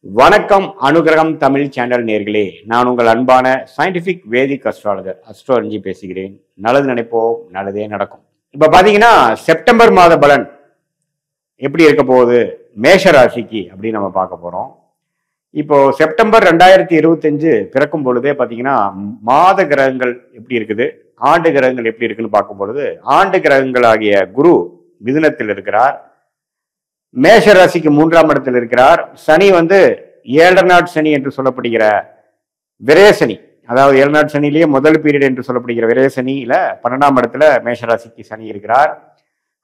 வணக்கம் அனுகிரகம் தமிழ் சேனல் நேர்களே, நான் உங்கள் அன்பான சயின்டிபிக் வேதிக் அஸ்ட்ராலஜர் அஸ்ட்ரோலஜி பேசுகிறேன். நல்லது நினைப்போம், நல்லதே நடக்கும். இப்ப பாத்தீங்கன்னா செப்டம்பர் மாத பலன் எப்படி இருக்க போகுது மேஷ ராசிக்கு அப்படின்னு நம்ம பார்க்க போறோம். இப்போ செப்டம்பர் 2025 பிறக்கும் பொழுதே பாத்தீங்கன்னா மாத கிரகங்கள் எப்படி இருக்குது, ஆண்டு கிரகங்கள் எப்படி இருக்குன்னு பார்க்கும் பொழுது ஆண்டு கிரகங்கள் ஆகிய குரு மிதுனத்தில் இருக்கிறார், மேஷ ராசிக்கு 3ஆம் இடத்தில் இருக்கிறார். சனி வந்து 7 நாட் சனி என்று சொல்லப்படுகிற விரயசனி, அதாவது 7 நாட் சனிலேயே முதல் பீரியட் என்று சொல்லப்படுகிற விரயசனியில 12ஆம் இடத்துல மேஷராசிக்கு சனி இருக்கிறார்.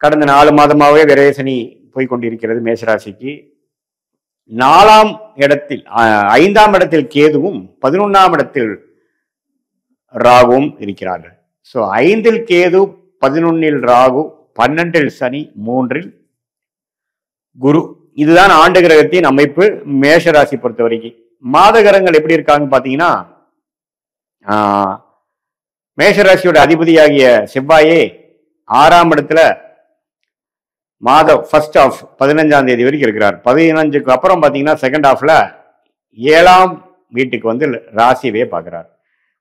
கடந்த 4 மாதமாகவே விரயசனி போய்கொண்டிருக்கிறது மேஷராசிக்கு. 4ஆம் இடத்தில் 5ஆம் இடத்தில் கேதுவும் 11ஆம் இடத்தில் ராகுவும் இருக்கிறார்கள். ஸோ 5இல் கேது, 11இல் ராகு, 12இல் சனி, 3இல் குரு. இதுதான் ஆண்டு கிரகத்தின் அமைப்பு மேஷராசி பொறுத்த வரைக்கும். மாத கிரகங்கள் எப்படி இருக்காங்க பாத்தீங்கன்னா, மேஷராசியோட அதிபதியாகிய செவ்வாயே 6ஆம் இடத்துல மாதம் ஃபர்ஸ்ட் ஆஃப் 15ஆம் தேதி வரைக்கும் இருக்கிறார். 15க்கு அப்புறம் பாத்தீங்கன்னா செகண்ட் ஹாஃப்ல 7ஆம் வீட்டுக்கு வந்து ராசியவே பார்க்கிறார்.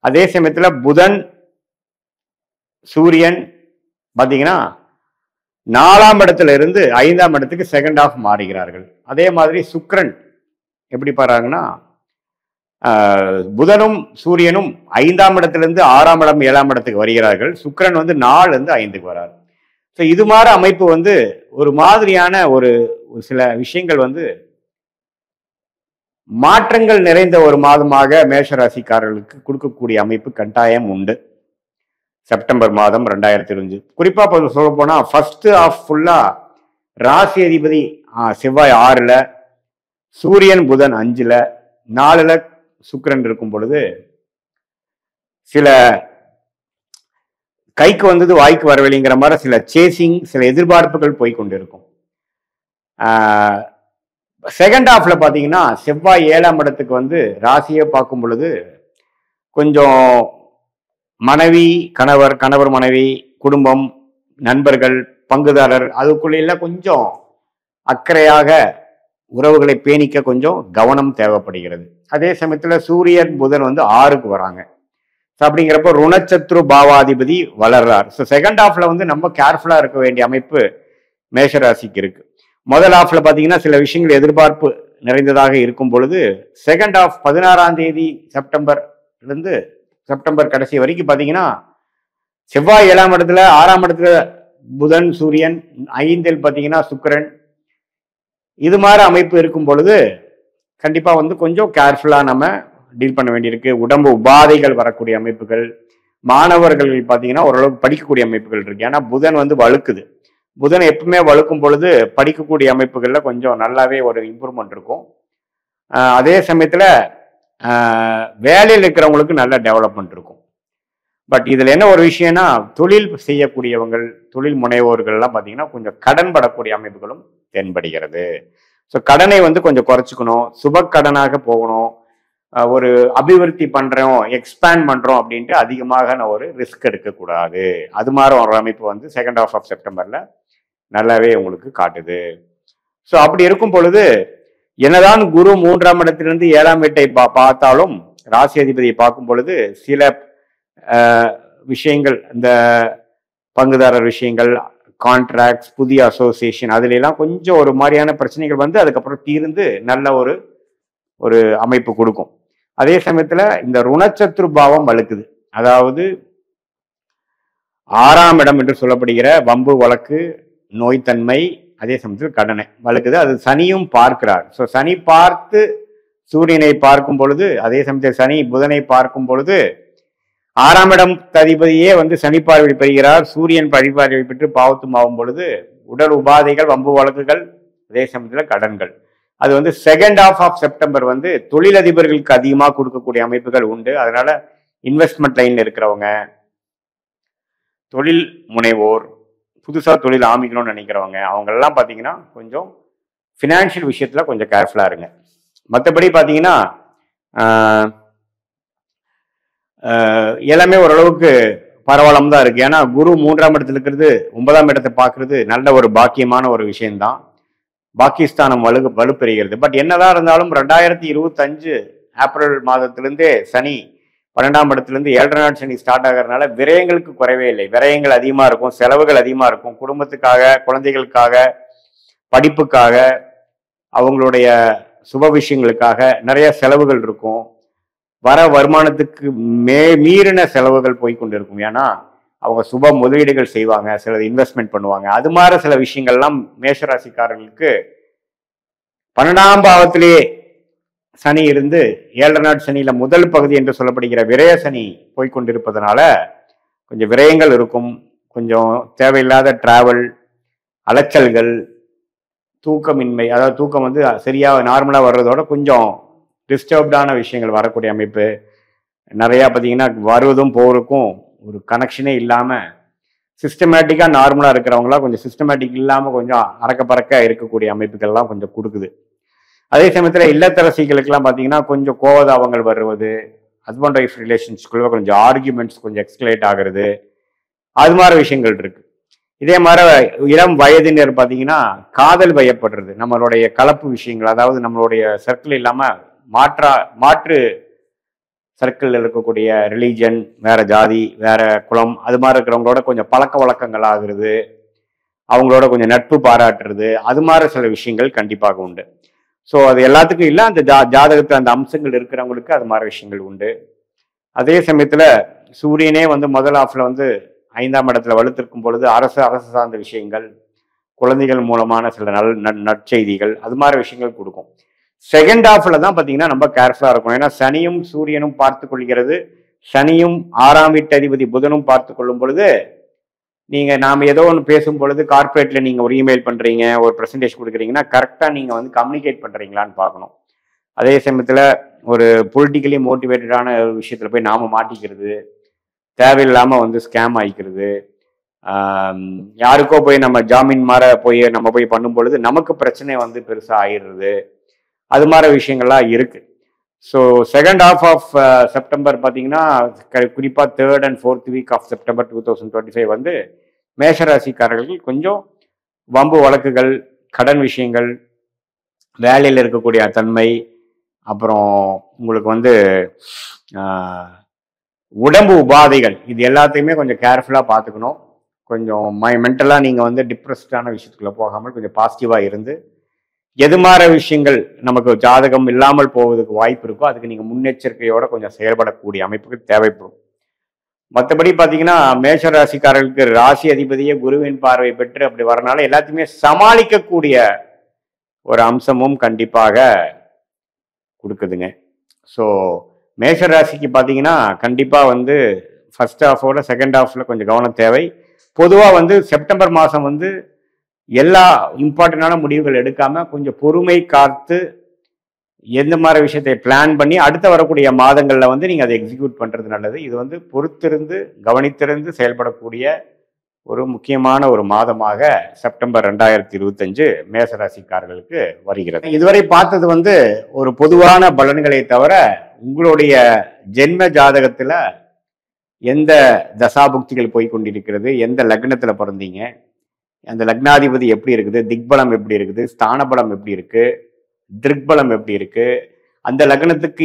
அதே சமயத்துல புதன், சூரியன் பாத்தீங்கன்னா 4ஆம் இடத்துல இருந்து 5ஆம் இடத்துக்கு செகண்ட் ஹாஃப் மாறுகிறார்கள். அதே மாதிரி சுக்கிரன் எப்படி பாருங்கன்னா, புதனும் சூரியனும் 5ஆம் இடத்திலிருந்து 6ஆம் இடம் 7ஆம் இடத்துக்கு வருகிறார்கள். சுக்கிரன் வந்து 4 இருந்து 5க்கு வராரு. ஸோ இது மாதிரி அமைப்பு வந்து ஒரு மாதிரியான ஒரு சில விஷயங்கள் வந்து மாற்றங்கள் நிறைந்த ஒரு மாதமாக மேஷராசிக்காரர்களுக்கு கொடுக்கக்கூடிய அமைப்பு கட்டாயம் உண்டு. செப்டம்பர் மாதம் 2025 குறிப்பா சொல்ல போனா ஃபர்ஸ்ட் ஆஃப் ஃபுல்லா ராசி அதிபதி செவ்வாய் 6ல, சூரியன் புதன் 5ல, 4ல சுக்கிரன் இருக்கும் பொழுது சில கைக்கு வந்தது வாய்க்கு வரவில்லைங்கிற மாதிரி சில சேசிங், சில எதிர்பார்ப்புகள் போய்கொண்டிருக்கும். செகண்ட் ஹாஃப்ல பாத்தீங்கன்னா செவ்வாய் 7ஆம் இடத்துக்கு வந்து ராசியை பார்க்கும் பொழுது கொஞ்சம் மனைவி, கணவர், கணவர் மனைவி, குடும்பம், நண்பர்கள், பங்குதாரர் அதுக்குள்ள கொஞ்சம் அக்கறையாக உறவுகளை பேணிக்க கொஞ்சம் கவனம் தேவைப்படுகிறது. அதே சமயத்துல சூரியன் புதன் வந்து 6க்கு வராங்க. அப்படிங்கிறப்ப ருணச்சத்ரு பாவாதிபதி வளர்றார். ஸோ செகண்ட் ஹாஃப்ல வந்து நம்ம கேர்ஃபுல்லா இருக்க வேண்டிய அமைப்பு மேஷராசிக்கு இருக்கு. முதல் ஹாஃப்ல பாத்தீங்கன்னா சில விஷயங்கள் எதிர்பார்ப்பு நிறைந்ததாக இருக்கும் பொழுது செகண்ட் ஹாஃப் 16ஆம் தேதி செப்டம்பர்லேருந்து செப்டம்பர் கடைசி வரைக்கும் பாத்தீங்கன்னா செவ்வாய் 7ஆம் இடத்துல, 6ஆம் இடத்துல புதன், சூரியன், 5இல் பாத்தீங்கன்னா சுக்கிரன், இது மாதிரி அமைப்பு இருக்கும் பொழுது கண்டிப்பா வந்து கொஞ்சம் கேர்ஃபுல்லா நம்ம டீல் பண்ண வேண்டியிருக்கு. உடம்பு உபாதைகள் வரக்கூடிய அமைப்புகள், மாணவர்கள் பாத்தீங்கன்னா ஓரளவுக்கு படிக்கக்கூடிய அமைப்புகள் இருக்கு. ஏன்னா புதன் வந்து வழுக்குது. புதன் எப்பவுமே வழுக்கும் பொழுது படிக்கக்கூடிய அமைப்புகள்ல கொஞ்சம் நல்லாவே ஒரு இம்ப்ரூவ்மெண்ட் இருக்கும். அதே சமயத்துல வேலையில் இருக்கிறவங்களுக்கு நல்ல டெவலப்மெண்ட் இருக்கும். பட் இதுல என்ன ஒரு விஷயம்னா, தொழில் செய்யக்கூடியவங்கள், தொழில் முனைவோர்கள் எல்லாம் பாத்தீங்கன்னா கொஞ்சம் கடன் படக்கூடிய அமைப்புகளும் தென்படுகிறது. ஸோ கடனை வந்து கொஞ்சம் குறைச்சிக்கணும், சுப கடனாக போகணும். ஒரு அபிவிருத்தி பண்றோம், எக்ஸ்பேண்ட் பண்றோம் அப்படின்ட்டு அதிகமாக ஒரு ரிஸ்க் எடுக்கக்கூடாது. அது மாதிரி ஒரு அமைப்பு வந்து செகண்ட் ஹாஃப் ஆஃப் செப்டம்பர்ல நல்லாவே உங்களுக்கு காட்டுது. ஸோ அப்படி இருக்கும் பொழுது என்னதான் குரு 3ஆம் இடத்திலிருந்து 7ஆம் வீட்டை பார்த்தாலும் ராசி அதிபதியை பார்க்கும் பொழுது சில விஷயங்கள், இந்த பங்குதாரர் விஷயங்கள், கான்ட்ராக்ட்ஸ், புதிய அசோசியேஷன், அதுல எல்லாம் கொஞ்சம் ஒரு மாதிரியான பிரச்சனைகள் வந்து அதுக்கப்புறம் தீர்ந்து நல்ல ஒரு அமைப்பு கொடுக்கும். அதே சமயத்துல இந்த ருணச்சத்ரு பாவம் வலுக்குது, அதாவது 6ஆம் இடம் என்று சொல்லப்படுகிற வம்பு, வழக்கு, நோய்த்தன்மை, அதே சமயத்தில் கடனை வலுக்குது. அது சனியும் பார்க்கிறார். ஸோ சனி பார்த்து சூரியனை பார்க்கும் பொழுது, அதே சமயத்தில் சனி புதனை பார்க்கும் பொழுது 6ஆம் இடம் அதிபதியே வந்து சனி பார்வை பெறுகிறார். சூரியன் பழிபார்வை பெற்று பாவத்தும் ஆகும் பொழுது உடல் உபாதைகள், வம்பு வழக்குகள், அதே சமயத்தில் கடன்கள். அது வந்து செகண்ட் ஹாஃப் ஆஃப் செப்டம்பர் வந்து தொழிலதிபர்களுக்கு அதிகமாக கொடுக்கக்கூடிய அமைப்புகள் உண்டு. அதனால இன்வெஸ்ட்மெண்ட் லைன்ல இருக்கிறவங்க, தொழில் முனைவோர், புதுசா தொழில் ஆரம்பிக்கணும்னு நினைக்கிறவங்க, அவங்க எல்லாம் பாத்தீங்கன்னா கொஞ்சம் பினான்சியல் விஷயத்துல கொஞ்சம் கேர்ஃபுல்லா இருங்க. மற்றபடி பாத்தீங்கன்னா எல்லாமே ஓரளவுக்கு பரவாயில்லாம தான் இருக்கு. ஏன்னா குரு 3ஆம் இடத்துல இருக்கிறது 9ஆம் இடத்தை பார்க்கறது நல்ல ஒரு பாக்கியமான ஒரு விஷயம்தான். பாகிஸ்தானம் வலுப்பெறுகிறது. பட் என்னதான் இருந்தாலும் 2025 ஏப்ரல் மாதத்திலிருந்தே சனி 12ஆம் இடத்திலிருந்து 7.5 நாள் சனி ஸ்டார்ட் ஆகிறதுனால விரயங்களுக்கு குறைவே இல்லை. விரயங்கள் அதிகமாக இருக்கும், செலவுகள் அதிகமாக இருக்கும். குடும்பத்துக்காக, குழந்தைகளுக்காக, படிப்புக்காக, அவங்களுடைய சுப விஷயங்களுக்காக நிறைய செலவுகள் இருக்கும். வர வருமானத்துக்கு மீறின செலவுகள் போய்கொண்டு இருக்கும். ஏன்னா அவங்க சுப முதலீடுகள் செய்வாங்க, சில இன்வெஸ்ட்மெண்ட் பண்ணுவாங்க. அது மாதிரி சில விஷயங்கள்லாம் மேஷராசிக்காரர்களுக்கு 12ஆம் பாவத்திலேயே சனி இருந்து 7.5 நாள் சனியில முதல் பகுதி என்று சொல்லப்படுகிற விரய சனி போய்கொண்டிருப்பதனால கொஞ்சம் விரயங்கள் இருக்கும். கொஞ்சம் தேவையில்லாத டிராவல், அலைச்சல்கள், தூக்கமின்மை, அதாவது தூக்கம் வந்து சரியாக நார்மலாக வர்றதோட கொஞ்சம் டிஸ்டர்ப்டான விஷயங்கள் வரக்கூடிய அமைப்பு. நிறையா பார்த்தீங்கன்னா வருவதும் போகிறதுக்கும் ஒரு கனெக்ஷனே இல்லாமல் சிஸ்டமேட்டிக்காக நார்மலாக இருக்கிறவங்களாம் கொஞ்சம் சிஸ்டமேட்டிக் இல்லாமல் கொஞ்சம் அறக்க பறக்க இருக்கக்கூடிய அமைப்புகள்லாம் கொஞ்சம் கொடுக்குது. அதே சமயத்தில் இல்லத்தரசிகளுக்கெல்லாம் பார்த்தீங்கன்னா கொஞ்சம் கோவதாபங்கள் வருவது, ஹஸ்பண்ட் ஒய்ஃப் ரிலேஷன்ஸ்குள்ள கொஞ்சம் ஆர்கியூமெண்ட்ஸ் கொஞ்சம் எக்ஸ்கலேட் ஆகிறது, அது மாதிரி விஷயங்கள் இருக்கு. இதே மாதிரி இளம் வயதினர் பார்த்தீங்கன்னா காதல் வயப்படுறது, நம்மளுடைய கலப்பு விஷயங்கள், அதாவது நம்மளுடைய சர்க்கிள் இல்லாமல் மாற்று சர்க்கிள் இருக்கக்கூடிய ரிலீஜன், வேற ஜாதி, வேற குலம், அது மாதிரி இருக்கிறவங்களோட கொஞ்சம் பழக்க வழக்கங்கள் ஆகுறது, அவங்களோட கொஞ்சம் நட்பு பாராட்டுறது, அது மாதிரி சில விஷயங்கள் கண்டிப்பாக உண்டு. ஸோ அது எல்லாத்துக்கும் இல்லை, அந்த ஜாதகத்தில் அந்த அம்சங்கள் இருக்கிறவங்களுக்கு அது மாதிரி விஷயங்கள் உண்டு. அதே சமயத்தில் சூரியனே வந்து முதல் ஆஃப்ல வந்து 5ஆம் இடத்துல வலுத்திருக்கும் பொழுது அரசு சார்ந்த விஷயங்கள், குழந்தைகள் மூலமான சில நற்செய்திகள், அது மாதிரி விஷயங்கள் கொடுக்கும். செகண்ட் ஹாஃப்ல தான் பார்த்தீங்கன்னா நம்ம கேர்ஃபுல்லாக இருக்கும். ஏன்னா சனியும் சூரியனும் பார்த்து கொள்கிறது. சனியும் 6ஆம் வீட்டு அதிபதி புதனும் பார்த்து கொள்ளும் பொழுது நாம் ஏதோ ஒன்று பேசும் பொழுது கார்பரேட்ல நீங்கள் ஒரு இமெயில் பண்ணுறீங்க, ஒரு ப்ரெசன்டேஷன் கொடுக்குறீங்கன்னா கரெக்டாக நீங்கள் வந்து கம்யூனிகேட் பண்ணுறீங்களான்னு பார்க்கணும். அதே சமயத்தில் ஒரு பொலிட்டிக்கலி மோட்டிவேட்டடான ஒரு விஷயத்தில் போய் நாம் மாட்டிக்கிறது, தேவையில்லாமல் வந்து ஸ்கேம் ஆகிக்கிறது, யாருக்கோ போய் நம்ம ஜாமீன் மாற நம்ம போய் பண்ணும் பொழுது நமக்கு பிரச்சனை வந்து பெருசாக ஆயிடுறது, அது மாதிரி விஷயங்கள்லாம் இருக்கு. So second half of September பார்த்தீங்கன்னா குறிப்பாக 3rd and 4th week of September 2025 வந்து மேஷராசிக்காரர்கள் கொஞ்சம் வம்பு வழக்குகள், கடன் விஷயங்கள், வேலையில் இருக்கக்கூடிய தன்மை, அப்புறம் உங்களுக்கு வந்து உடம்பு உபாதைகள், இது எல்லாத்தையுமே கொஞ்சம் கேர்ஃபுல்லாக பார்த்துக்கணும். கொஞ்சம் மென்டலாக நீங்கள் வந்து டிப்ரெஸ்டான விஷயத்துக்குள்ள போகாமல் கொஞ்சம் பாசிட்டிவாக இருந்து எது மாதிரி விஷயங்கள் நமக்கு ஜாதகம் இல்லாமல் போவதுக்கு வாய்ப்பு இருக்கோ அதுக்கு நீங்கள் முன்னெச்சரிக்கையோட கொஞ்சம் செயல்படக்கூடிய அமைப்புக்கு தேவைப்படும். மற்றபடி பார்த்தீங்கன்னா மேஷ ராசிக்காரர்களுக்கு ராசி அதிபதியே குருவின் பார்வை பெற்று அப்படி வரனால எல்லாத்தையுமே சமாளிக்கக்கூடிய ஒரு அம்சமும் கண்டிப்பாக கொடுக்குதுங்க. ஸோ மேஷ ராசிக்கு பார்த்தீங்கன்னா கண்டிப்பாக வந்து ஃபர்ஸ்ட் ஹாஃபோட செகண்ட் ஹாஃப்ல கொஞ்சம் கவனம் தேவை. பொதுவாக வந்து செப்டம்பர் மாதம் வந்து எல்லா இம்பார்ட்டண்டான முடிவுகள் எடுக்காம கொஞ்சம் பொறுமை காத்து எந்த மாதிரி விஷயத்தை பிளான் பண்ணி அடுத்த வரக்கூடிய மாதங்கள்ல வந்து நீங்க அதை எக்ஸிக்யூட் பண்றது நல்லது. இது வந்து பொறுத்திருந்து கவனித்திருந்து செயல்படக்கூடிய ஒரு முக்கியமான ஒரு மாதமாக செப்டம்பர் 2025 மேசராசிக்காரர்களுக்கு வருகிறது. இதுவரை பார்த்தது வந்து ஒரு பொதுவான பலன்களை தவிர உங்களுடைய ஜென்ம ஜாதகத்துல எந்த தசாபுக்திகள் போய்கொண்டிருக்கிறது, எந்த லக்னத்துல பிறந்தீங்க, அந்த லக்னாதிபதி எப்படி இருக்குது, திக்பலம் எப்படி இருக்குது, ஸ்தானபலம் எப்படி இருக்கு, திருக்பலம் எப்படி இருக்கு, அந்த லக்னத்துக்கு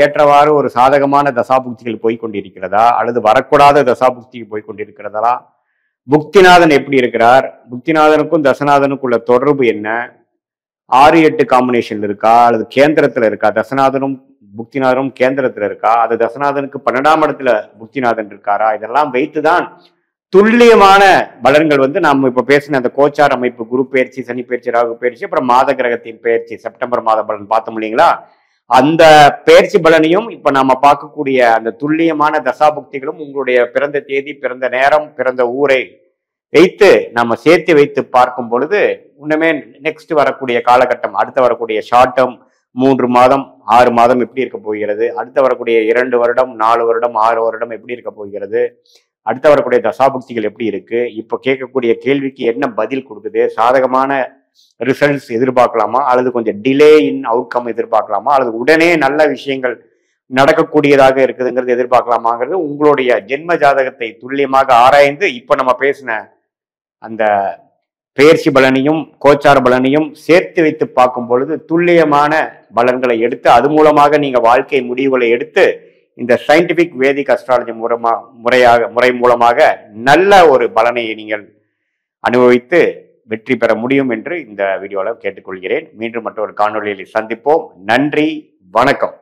ஏற்றவாறு ஒரு சாதகமான தசாபுக்திகள் போய்கொண்டிருக்கிறதா அல்லது வரக்கூடாத தசாபுக்திகள் போய்கொண்டிருக்கிறதா, புக்திநாதன் எப்படி இருக்கிறார், புக்திநாதனுக்கும் தசநாதனுக்குள்ள தொடர்பு என்ன, 6-8 காம்பினேஷன் இருக்கா அல்லது கேந்திரத்துல இருக்கா, தசநாதனும் புக்திநாதனும் கேந்திரத்துல இருக்கா, அது தசநாதனுக்கு 12ஆம் இடத்துல புக்திநாதன் இருக்காரா, இதெல்லாம் வைத்துதான் துல்லியமான பலன்கள் வந்து நம்ம இப்ப பேசின அந்த கோச்சார் அமைப்பு, குரு பயிற்சி, சனி பயிற்சி, ராகு பயிற்சி, அப்புறம் மாத கிரகத்தின் பயிற்சி, செப்டம்பர் மாத பலன் பார்த்தோம் இல்லைங்களா, அந்த பயிற்சி பலனையும் இப்ப நாம பார்க்கக்கூடிய அந்த துல்லியமான தசாபுக்திகளும் உங்களுடைய பிறந்த தேதி, பிறந்த நேரம், பிறந்த ஊரை வைத்து நம்ம சேர்த்து வைத்து பார்க்கும் பொழுது இன்னுமே நெக்ஸ்ட் வரக்கூடிய காலகட்டம், அடுத்த வரக்கூடிய ஷார்ட் டேர்ம் 3 மாதம் 6 மாதம் எப்படி இருக்க போகிறது, அடுத்த வரக்கூடிய 2 வருடம் 4 வருடம் 6 வருடம் எப்படி இருக்க போகிறது, அடுத்த வரக்கூடிய தசாபுக்திகள் எப்படி இருக்கு, இப்போ கேட்கக்கூடிய கேள்விக்கு என்ன பதில் கொடுக்குது, சாதகமான ரிசல்ட்ஸ் எதிர்பார்க்கலாமா அல்லது கொஞ்சம் டிலே இன் அவுட்கம் எதிர்பார்க்கலாமா அல்லது உடனே நல்ல விஷயங்கள் நடக்கக்கூடியதாக இருக்குதுங்கிறது எதிர்பார்க்கலாமாங்கிறது உங்களுடைய ஜென்ம ஜாதகத்தை துல்லியமாக ஆராய்ந்து இப்ப நம்ம பேசின அந்த பெயர்ச்சி பலனையும் கோச்சார பலனையும் சேர்த்து வைத்து பார்க்கும் பொழுது துல்லியமான பலன்களை எடுத்து அது மூலமாக நீங்க வாழ்க்கை முடிவுகளை எடுத்து இந்த சயின்டிபிக் வேதிக் அஸ்ட்ராலஜி முறை மூலமாக நல்ல ஒரு பலனை நீங்கள் அனுபவித்து வெற்றி பெற முடியும் என்று இந்த வீடியோவில் கேட்டுக்கொள்கிறேன். மீண்டும் மற்றொரு காணொளியில் சந்திப்போம். நன்றி, வணக்கம்.